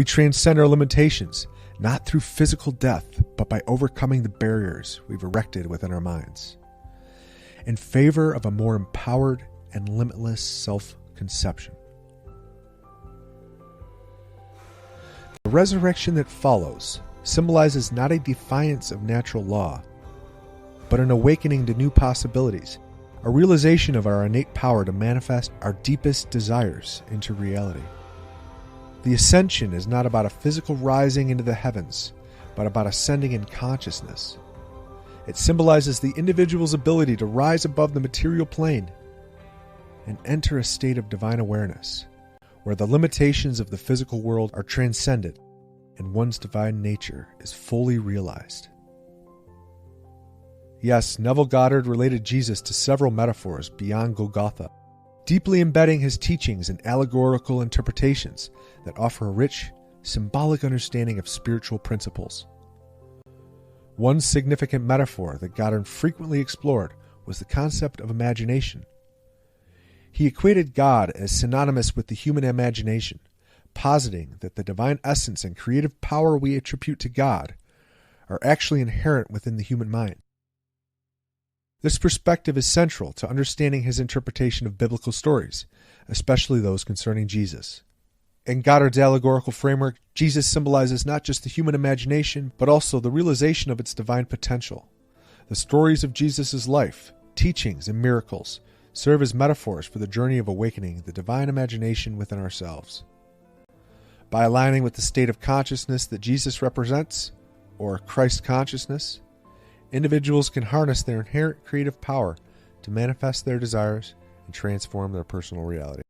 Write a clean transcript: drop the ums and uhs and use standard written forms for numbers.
We transcend our limitations, not through physical death, but by overcoming the barriers we've erected within our minds, in favor of a more empowered and limitless self-conception. The resurrection that follows symbolizes not a defiance of natural law, but an awakening to new possibilities, a realization of our innate power to manifest our deepest desires into reality. The ascension is not about a physical rising into the heavens, but about ascending in consciousness. It symbolizes the individual's ability to rise above the material plane and enter a state of divine awareness, where the limitations of the physical world are transcended and one's divine nature is fully realized. Yes, Neville Goddard related Jesus to several metaphors beyond Golgotha, deeply embedding his teachings in allegorical interpretations that offer a rich, symbolic understanding of spiritual principles. One significant metaphor that Goddard frequently explored was the concept of imagination. He equated God as synonymous with the human imagination, positing that the divine essence and creative power we attribute to God are actually inherent within the human mind. This perspective is central to understanding his interpretation of biblical stories, especially those concerning Jesus. In Goddard's allegorical framework, Jesus symbolizes not just the human imagination, but also the realization of its divine potential. The stories of Jesus' life, teachings, and miracles serve as metaphors for the journey of awakening the divine imagination within ourselves. By aligning with the state of consciousness that Jesus represents, or Christ consciousness, individuals can harness their inherent creative power to manifest their desires and transform their personal reality.